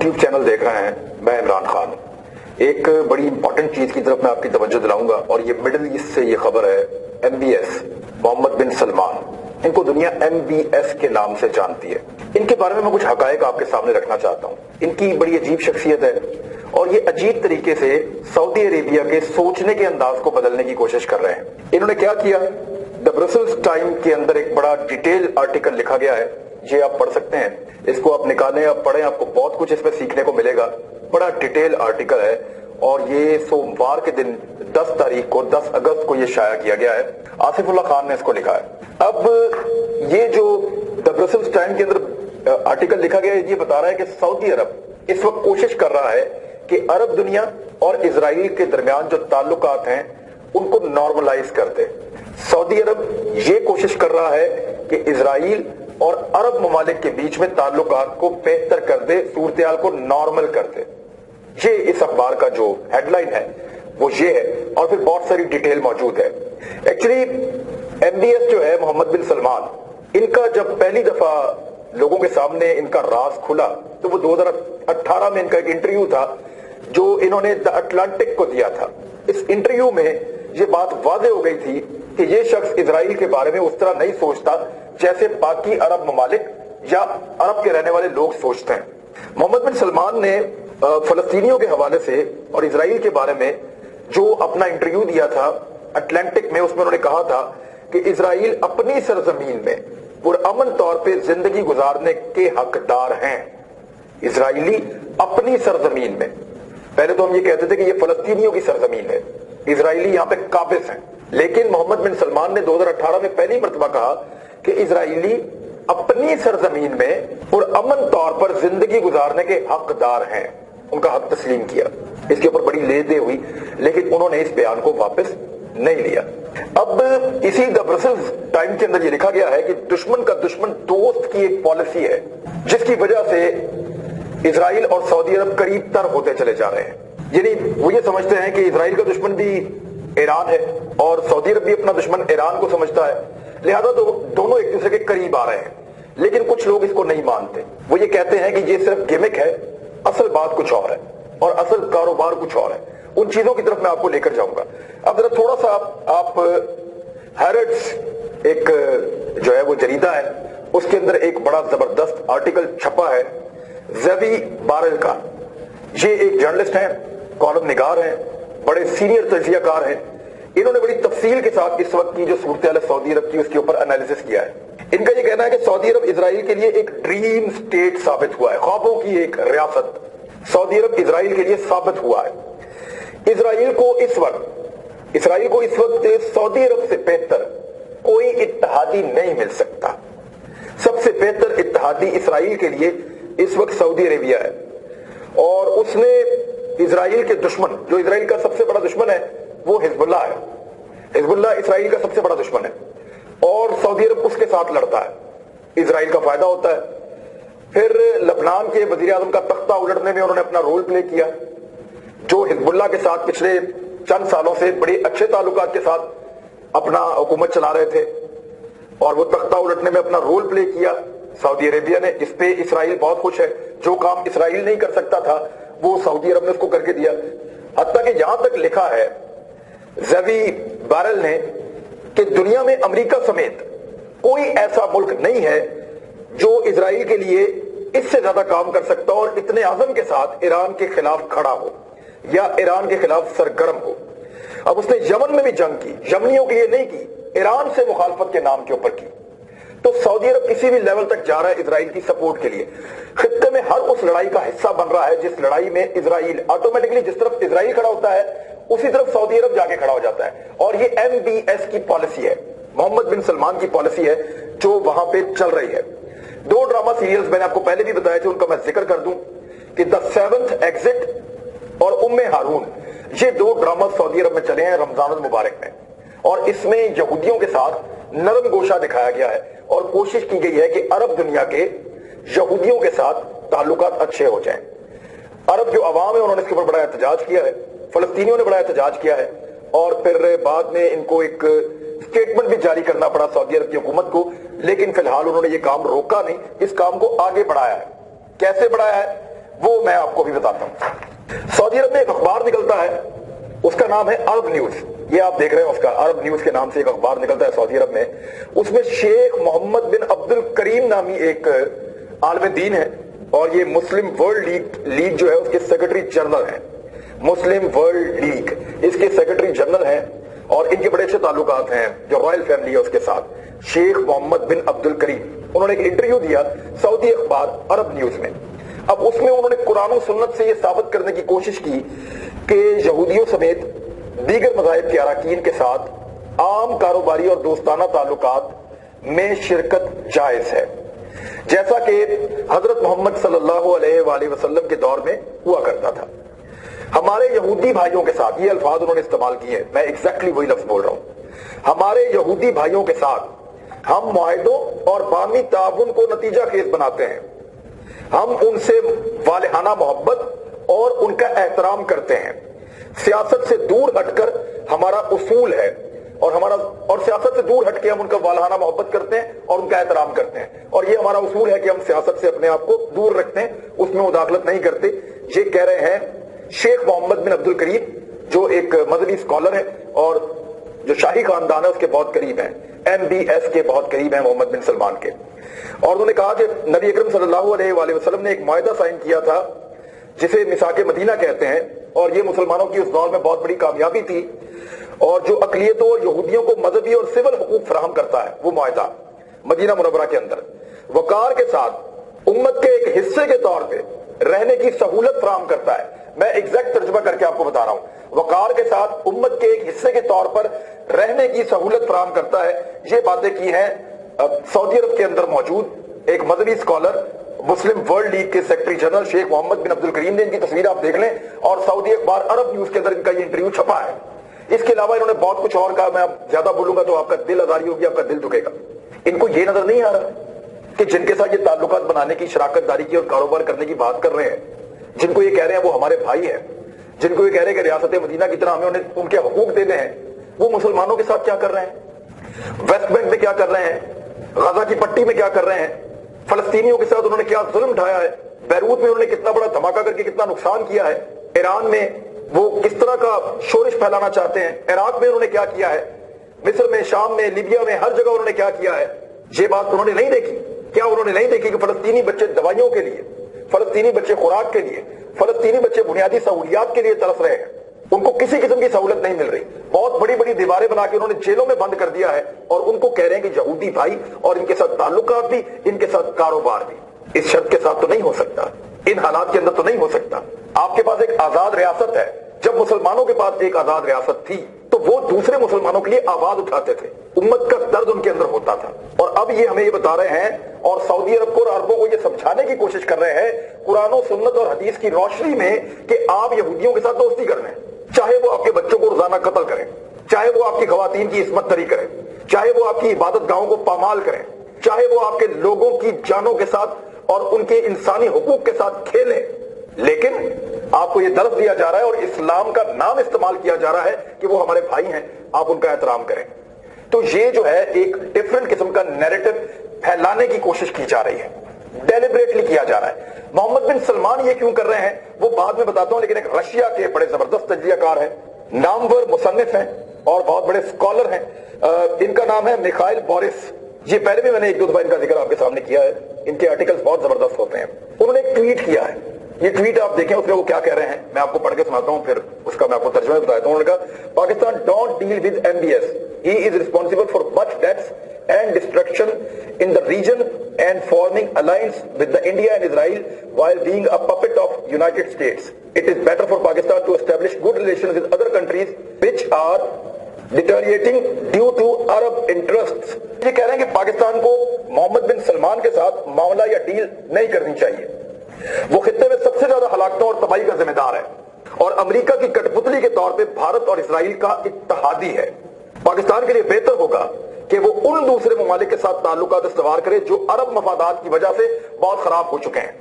YouTube channel देख रहे हैं, मैं इमरान खान। एक बड़ी इंपॉर्टेंट चीज की तरफ मैं आपकी तवज्जो दिलाऊंगा और ये मिडिल ईस्ट से ये खबर है। MBS मोहम्मद बिन सलमान, इनको दुनिया MBS के नाम से जानती है। इनके बारे में मैं कुछ हकायक आपके सामने रखना चाहता हूँ। इनकी बड़ी अजीब शख्सियत है और ये अजीब तरीके से सऊदी अरेबिया के सोचने के अंदाज को बदलने की कोशिश कर रहे हैं। इन्होंने क्या किया, द ब्रसेल्स टाइम के अंदर एक बड़ा डिटेल आर्टिकल लिखा गया है, ये आप पढ़ सकते हैं। इसको आप निकालें, आप पढ़ें, आपको बहुत कुछ इसमें सीखने को मिलेगा। बड़ा डिटेल आर्टिकल है और ये सोमवार के दिन 10 तारीख को 10 अगस्त को ये शाया किया गया है। आसिफुल्लाह खान ने इसको लिखा है। अब ये जो द ब्रसेल्स टाइम के अंदर आर्टिकल लिखा गया है, ये बता रहा है कि सऊदी अरब इस वक्त कोशिश कर रहा है कि अरब दुनिया और इजराइल के दरमियान जो ताल्लुकात हैं उनको नॉर्मलाइज कर दे। सऊदी अरब ये कोशिश कर रहा है कि इजराइल और अरब ममालिक के बीच में ताल्लुकात को बेहतर कर दे, सूरत-ए-हाल को नॉर्मल कर दे। ये इस अखबार का जो हेडलाइन है वो ये है और फिर बहुत सारी डिटेल मौजूद है। एक्चुअली MBS जो है मोहम्मद बिन सलमान, इनका जब पहली दफा लोगों के सामने इनका राज खुला तो वो 2018 में इनका एक इंटरव्यू था जो इन्होंने द अटलांटिक को दिया था। इस इंटरव्यू में ये बात वाज़ेह हो गई थी कि ये शख्स इजराइल के बारे में उस तरह नहीं सोचता जैसे बाकी अरब ममालिक या अरब के रहने वाले लोग सोचते हैं। मोहम्मद बिन सलमान ने फलस्तीनियों के हवाले से और इजराइल के बारे में जो अपना इंटरव्यू दिया था अटलांटिक में, उसमें उन्होंने कहा था कि इजराइल अपनी सरजमीन में पुरअमन तौर पे जिंदगी गुजारने के हकदार हैं। इजराइली अपनी सरजमीन में, पहले तो हम ये कहते थे कि ये फलस्तीनियों की सरजमीन है, इजराइली यहाँ पे काबिज हैं, लेकिन मोहम्मद बिन सलमान ने 2018 में पहली मर्तबा कहा कि इजराइली अपनी सरजमीन में पुरअमन तौर पर जिंदगी गुजारने के हकदार हैं। उनका हक तस्लीम किया। इसके ऊपर बड़ी ले दे हुई, लेकिन उन्होंने इस बयान को वापस नहीं लिया। अब इसी द ब्रसेल्स टाइम के अंदर ये लिखा गया है कि दुश्मन का दुश्मन दोस्त की एक पॉलिसी है जिसकी वजह से इजराइल और सऊदी अरब करीब तर होते चले जा रहे हैं। यानी वो ये समझते हैं कि इजराइल का दुश्मन भी ईरान है और सऊदी अरब भी अपना दुश्मन ईरान को समझता है, लिहाजा तो दोनों एक दूसरे के करीब आ रहे हैं। लेकिन कुछ लोग इसको नहीं मानते। वो ये कहते हैं कि ये सिर्फ गिमिक है, असल बात कुछ और है और असल कारोबार कुछ और है। उन चीजों की तरफ मैं आपको लेकर जाऊंगा। अब जरा थोड़ा सा आप हैरेट्स एक जो है वो जरीदा है, उसके अंदर एक बड़ा जबरदस्त आर्टिकल छपा है ज़ेवी बारेल का। ये एक जर्नलिस्ट हैं, कॉलम निगार हैं, बड़े सीनियर तजियाकार हैं। इन्होंने बड़ी तफसील के साथ इस वक्त की जो सूरत-ए-हाल सऊदी अरब की उसके ऊपर एनालिसिस किया है। इनका ये कहना है कि सऊदी अरब इजराइल के लिए एक ड्रीम स्टेट साबित हुआ है, ख्वाबों की एक रियासत सऊदी अरब इजराइल के लिए साबित हुआ है। इजराइल को इस वक्त सऊदी अरब से बेहतर कोई इत्तेहादी नहीं मिल सकता। सबसे बेहतर इत्तेहादी इजराइल के लिए इस वक्त सऊदी अरेबिया है और उसने इजराइल के दुश्मन, जो इजराइल का सबसे बड़ा दुश्मन है वो हिजबुल्लाह है। हिजबुल्लाह इजराइल का सबसे बड़ा दुश्मन है और सऊदी अरब उसके साथ लड़ता है, इजराइल का फायदा होता है। फिर लबनान के वजीर आजम का तख्ता उलटने में उन्होंने अपना रोल प्ले किया, जो हिजबुल्लाह के साथ पिछले चंद सालों से बड़े अच्छे ताल्लुकात के साथ अपना हुकूमत चला रहे थे और वो तख्ता उलटने में अपना रोल प्ले किया सऊदी अरेबिया ने। इस पे इजराइल बहुत खुश है, जो काम इजराइल नहीं कर सकता था वो सऊदी अरब ने उसको करके दिया। हत्ता कि यहां तक लिखा है ज़ेवी बारेल ने कि दुनिया में अमेरिका समेत कोई ऐसा मुल्क नहीं है जो इजराइल के लिए इससे ज्यादा काम कर सकता और इतने आजम के साथ ईरान के खिलाफ खड़ा हो या ईरान के खिलाफ सरगर्म हो। अब उसने यमन में भी जंग की, यमनियों के लिए नहीं की, ईरान से मुखालफत के नाम के ऊपर की। तो सऊदी अरब किसी भी लेवल तक जा रहा है इजराइल की सपोर्ट के लिए, खित्ते में हर उस लड़ाई का हिस्सा बन रहा है जिस लड़ाई में इजराइल ऑटोमेटिकली, जिस तरफ इजराइल खड़ा होता है उसी तरफ सऊदी अरब जाके खड़ा हो जाता है। और ये MBS की पॉलिसी है, मोहम्मद बिन सलमान की पॉलिसी है जो वहां पे चल रही है। 2 ड्रामा सीरियल्स मैंने आपको पहले भी बताए थे, उनका मैं जिक्र कर दूं कि द सेवंथ एग्जिट और उम्मे हारून, ये 2 ड्रामा सऊदी अरब में चले हैं रमजान मुबारक में और इसमें यहूदियों के साथ नरम गोशा दिखाया गया है और कोशिश की गई है कि अरब दुनिया के यहूदियों के साथ ताल्लुकात अच्छे हो जाएं। अरब जो अवाम है उन्होंने इसके ऊपर बड़ा एहतजाज किया है, फलस्तीनियों ने बड़ा एहतजाज किया है और फिर बाद में इनको एक स्टेटमेंट भी जारी करना पड़ा सऊदी अरब की हुकूमत को, लेकिन फिलहाल उन्होंने ये काम रोका नहीं, इस काम को आगे बढ़ाया है। कैसे बढ़ाया है वो मैं आपको भी बताता हूं। सऊदी अरब में एक अखबार निकलता है, उसका नाम है अरब न्यूज। ये आप देख रहे हैं, उसका अरब न्यूज के नाम से एक अखबार निकलता है सऊदी अरब में। उसमें शेख मोहम्मद बिन अब्दुल करीम नामी एक आलिम दीन है, और ये मुस्लिम वर्ल्ड लीग जो है उसके सेक्रेटरी जनरल हैं। मुस्लिम वर्ल्ड लीग इसके सेक्रेटरी जनरल हैं, और इनके बड़े अच्छे ताल्लुकात हैं जो रॉयल फैमिली है उसके साथ। शेख मोहम्मद बिन अब्दुल करीम, उन्होंने एक इंटरव्यू दिया सऊदी अखबार अरब न्यूज में। अब उसमें उन्होंने कुरान और सुन्नत से यह साबित करने की कोशिश की कि यहूदियों समेत दीगर मज़ाहिब के अरकान के साथ आम कारोबारी और दोस्ताना ताल्लुकात में शिरकत जायज है, जैसा कि हजरत मोहम्मद सल्लल्लाहु अलैहि वसल्लम के दौर में हुआ करता था। हमारे यहूदी भाइयों के साथ, ये अल्फाज उन्होंने इस्तेमाल किए हैं, मैं एग्जैक्टली वही लफ्ज बोल रहा हूं। हमारे यहूदी भाइयों के साथ हम मुआहदों और बामी ताउन को नतीजा खेज बनाते हैं। हम उनसे वालिहाना मोहब्बत और उनका एहतराम करते हैं। सियासत से दूर हटकर हमारा उसूल है, और सियासत से दूर हटके हम उनका वालिहाना मोहब्बत करते हैं और उनका एहतराम करते हैं। और ये हमारा उसूल है कि हम सियासत से अपने आप को दूर रखते हैं, उसमें मुदाखलत नहीं करते। ये कह रहे हैं शेख मोहम्मद बिन अब्दुल करीम, जो एक मजहबी स्कॉलर है और जो शाही खानदान है उसके बहुत करीब हैं, MBS के बहुत करीब हैं मोहम्मद बिन सलमान के। और उन्होंने कहा कि नबी अकरम सल्लल्लाहु अलैहि वसल्लम ने एक मुआहदा साइन किया था जिसे मिसाके मदीना कहते हैं, और ये मुसलमानों की उस दौर में बहुत बड़ी कामयाबी थी, और जो अकलियतों और यहूदियों को मजहबी और सिविल हुकूक फराहम करता है वो मुआहदा मदीना मुनव्वरा के अंदर वकार के साथ उम्मत के एक हिस्से के तौर पे रहने की सहूलत फराहम करता है। मैं एग्जैक्ट तर्जुमा करके आपको बता रहा हूं, वकार के साथ उम्मत के एक हिस्से के तौर पर रहने की सहूलत फराहम करता है। ये बातें की हैं सऊदी अरब के अंदर मौजूद एक मजहबी स्कॉलर, मुस्लिम वर्ल्ड लीग के सेक्रेटरी जनरल शेख मोहम्मद बिन अब्दुल करीम ने। इनकी तस्वीर आप देख लें, और सऊदी अखबार अरब न्यूज के अंदर इनका ये इंटरव्यू छपा है। इसके अलावा इन्होंने बहुत कुछ और कहा, मैं अब ज्यादा बोलूंगा तो आपका दिल आजारी होगी, आपका दिल दुखेगा। इनको ये नजर नहीं आ रहा कि जिनके साथ ये ताल्लुकात बनाने की, शराकतदारी की और कारोबार करने की बात कर रहे हैं, जिनको ये कह रहे हैं वो हमारे भाई हैं, जिनको ये कह रहे हैं कि रियासत मदीना की तरह हमें उनके हुकूक देने हैं, वो मुसलमानों के साथ क्या कर रहे हैं, वेस्ट बैंक में क्या कर रहे हैं, गजा की पट्टी में क्या कर रहे हैं, फलस्तीनियों के साथ उन्होंने क्या जुल्म ढाया है, बैरूत में उन्होंने कितना बड़ा धमाका करके कितना नुकसान किया है, ईरान में वो किस तरह का शोरिश फैलाना चाहते हैं, इराक में उन्होंने क्या किया है, मिस्र में, शाम में, लीबिया में, हर जगह उन्होंने क्या किया है। ये बात उन्होंने नहीं देखी। क्या उन्होंने नहीं देखी कि फलस्तीनी बच्चे दवाइयों के लिए, फलस्तीनी बच्चे खुराक के लिए, फलस्तीनी बच्चे बुनियादी सहूलियात के लिए तरस रहे हैं, उनको किसी किस्म की सहूलत नहीं मिल रही। बहुत बड़ी बड़ी दीवारें बना के उन्होंने जेलों में बंद कर दिया है, और उनको कह रहे हैं कि यहूदी भाई, और इनके साथ ताल्लुकात भी, इनके साथ कारोबार भी। इस शर्त के साथ तो नहीं हो सकता, इन हालात के अंदर तो नहीं हो सकता। आपके पास एक आजाद रियासत है। जब मुसलमानों के पास एक आजाद रियासत थी तो वो दूसरे मुसलमानों के लिए आवाज उठाते थे, उम्मत का दर्द उनके अंदर होता था। और अब ये हमें ये बता रहे हैं, और सऊदी अरब को और अरबों को ये समझाने की कोशिश कर रहे हैं कुरान सुन्नत और हदीस की रोशनी में कि आप यहूदियों के साथ दोस्ती कर रहे हैं, चाहे वो आपके बच्चों को रोजाना कत्ल करें, चाहे वो आपकी खवातीन की इस्मत तरी करें, चाहे वो आपकी इबादत गाहों को पामाल करें, चाहे वो आपके लोगों की जानों के साथ और उनके इंसानी हुकूक के साथ खेलें, लेकिन आपको ये दर्द दिया जा रहा है और इस्लाम का नाम इस्तेमाल किया जा रहा है कि वो हमारे भाई हैं, आप उनका एहतराम करें। तो ये जो है एक डिफरेंट किस्म का नैरेटिव फैलाने की कोशिश की जा रही है, डेलिबरेटली किया जा रहा है। मोहम्मद बिन सलमान ये क्यों कर रहे हैं वो बाद में बताता हूं, लेकिन एक रशिया के बड़े जबरदस्त तजजियाकार हैं, नामवर मुसन्निफ हैं और बहुत बड़े स्कॉलर हैं। इनका नाम है मिखाइल बोरिस। ये पहले भी मैंने एक दो दफा इनका जिक्र आपके सामने किया है, इनके आर्टिकल्स बहुत जबरदस्त होते हैं। उन्होंने एक ट्वीट किया है, ये ट्वीट आप देखें उसमें वो क्या कह रहे हैं, मैं आपको पढ़ के सुनाता हूं, फिर उसका मैं आपको तर्जुमा बताता हूं। उन्होंने कहा, Pakistan don't deal with MBS, he is responsible for much deaths and destruction in the region and forming alliance with the India and Israel while being a puppet of United States. It is better for Pakistan to establish good relations with other countries which are deteriorating due to Arab interests. ये कह रहे हैं कि पाकिस्तान को मोहम्मद बिन सलमान के साथ मामला या डील नहीं करनी चाहिए। वो खित्ते में सबसे ज्यादा हलाकतों और तबाही का जिम्मेदार है और अमेरिका की कठपुतली के तौर पे भारत और इसराइल का इत्तेहादी है। पाकिस्तान के लिए बेहतर होगा कि वो उन दूसरे ममालिक के साथ ताल्लुकात इस्तवार करे जो अरब मफादात की वजह से बहुत खराब हो चुके हैं,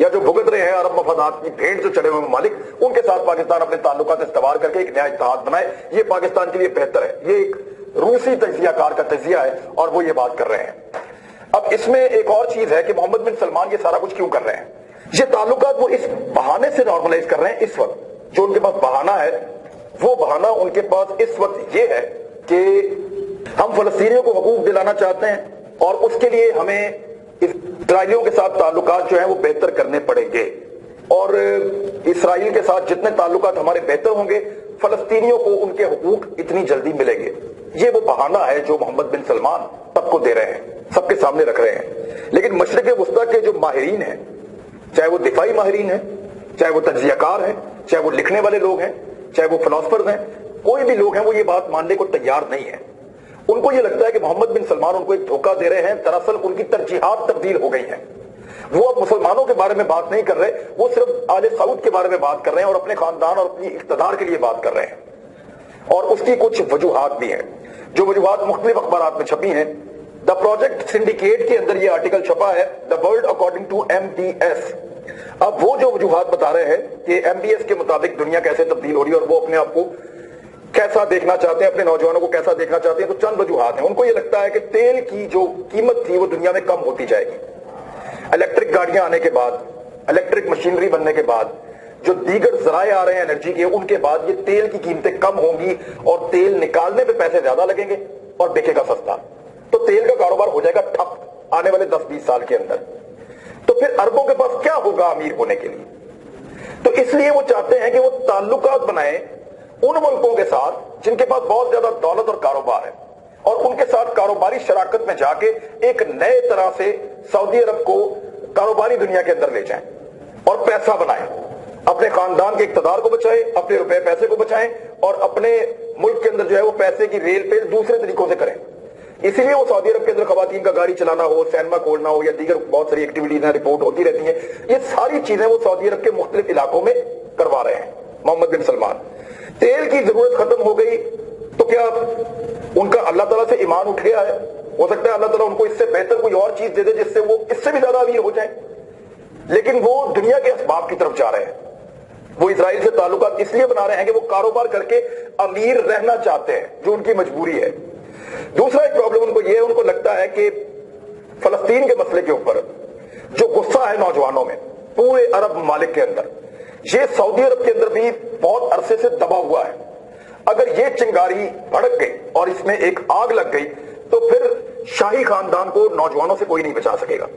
या जो भुगत रहे हैं अरब मफादात की भेंट जो चढ़े हुए ममालिक, उनके साथ पाकिस्तान अपने ताल्लुकात इस्तवार करके एक नया इत्तेहाद बनाए। ये पाकिस्तान के लिए बेहतर है। ये एक रूसी तजियाकार का तजिया है और वो ये बात कर रहे हैं। अब इसमें एक और चीज है कि मोहम्मद बिन सलमान ये सारा कुछ क्यों कर रहे हैं। ये ताल्लुकात वो इस बहाने से नॉर्मलाइज कर रहे हैं इस वक्त, जो उनके पास बहाना है, वो बहाना उनके पास इस वक्त ये है कि हम फलस्तीनियों को हकूक दिलाना चाहते हैं और उसके लिए हमें इसराइलियों के साथ ताल्लुकात जो है वो बेहतर करने पड़ेंगे, और इसराइल के साथ जितने ताल्लुकात हमारे बेहतर होंगे, फलस्तीनियों को उनके हकूक इतनी जल्दी मिलेंगे। ये वो बहाना है जो मोहम्मद बिन सलमान सबको दे रहे हैं, सबके सामने रख रहे हैं। लेकिन मशरिक़ वस्ता के जो माहिरीन हैं, चाहे वो दिफाई माहिरीन हैं, चाहे वो तज्जियाकार हैं, चाहे वो लिखने वाले लोग हैं, चाहे वो फिलोसफर्स हैं, कोई भी लोग हैं, वो ये बात मानने को तैयार नहीं है। उनको ये लगता है कि मोहम्मद बिन सलमान उनको एक धोखा दे रहे हैं, दरअसल उनकी तरजीहात तब्दील हो गई हैं। वो अब मुसलमानों के बारे में बात नहीं कर रहे, वो सिर्फ आले सऊद के बारे में बात कर रहे हैं और अपने खानदान और अपनी इक़्तिदार के लिए बात कर रहे हैं। और उसकी कुछ वजूहात भी हैं, जो वजूहात मुख्तलिफ अखबारात में छपी हैं। द प्रोजेक्ट सिंडिकेट के अंदर ये आर्टिकल छपा है, the world according to MBS। अब वो जो वजूहात बता रहे हैं कि MBS के मुताबिक दुनिया कैसे तब्दील हो रही है और वो अपने आप को कैसा देखना चाहते हैं, अपने नौजवानों को कैसा देखना चाहते हैं, तो चंद वजूहात हैं। उनको ये लगता है कि तेल की जो कीमत थी वो दुनिया में कम होती जाएगी। इलेक्ट्रिक गाड़ियां आने के बाद, इलेक्ट्रिक मशीनरी बनने के बाद, जो दीगर जराए आ रहे हैं एनर्जी के, उनके बाद ये तेल की कीमतें कम होंगी और तेल निकालने पे पैसे ज्यादा लगेंगे और बिकेगा सस्ता। तो तेल का कारोबार हो जाएगा ठप आने वाले 10-20 साल के अंदर। तो फिर अरबों के पास क्या होगा अमीर होने के लिए? तो इसलिए वो चाहते हैं कि वो ताल्लुकात बनाए उन मुल्कों के साथ जिनके पास बहुत ज्यादा दौलत और कारोबार है, और उनके साथ कारोबारी शराकत में जाके एक नए तरह से सऊदी अरब को कारोबारी दुनिया के अंदर ले जाएं और पैसा बनाएं, अपने खानदान के इक़्तिदार को बचाएं, अपने रुपए पैसे को बचाएं और अपने मुल्क के अंदर जो है वो पैसे की रेल पे दूसरे तरीकों से करें। इसीलिए वो सऊदी अरब के अंदर खवातीन का गाड़ी चलाना हो, सिनेमा खोलना हो या दीगर बहुत सारी एक्टिविटीज हैं, रिपोर्ट होती रहती है, ये सारी चीजें वो सऊदी अरब के मुख्तलिफ इलाकों में करवा रहे हैं मोहम्मद बिन सलमान। तेल की जरूरत खत्म हो गई तो क्या उनका अल्लाह ताला से ईमान उठ गया है? हो सकता है अल्लाह ताला उनको इससे बेहतर कोई और चीज दे दे जिससे वो इससे भी ज्यादा अमीर हो जाए, लेकिन वो दुनिया के असबाब की तरफ जा रहे हैं। वो इजराइल से ताल्लुकात इसलिए बना रहे हैं कि वो कारोबार करके अमीर रहना चाहते हैं, जो उनकी मजबूरी है। दूसरा एक प्रॉब्लम उनको ये है, उनको लगता है कि फलस्तीन के मसले के ऊपर जो गुस्सा है नौजवानों में पूरे अरब ममालिक के अंदर, ये सऊदी अरब के अंदर भी बहुत अरसे से दबा हुआ है। अगर ये चिंगारी भड़क गई और इसमें एक आग लग गई तो फिर शाही खानदान को नौजवानों से कोई नहीं बचा सकेगा।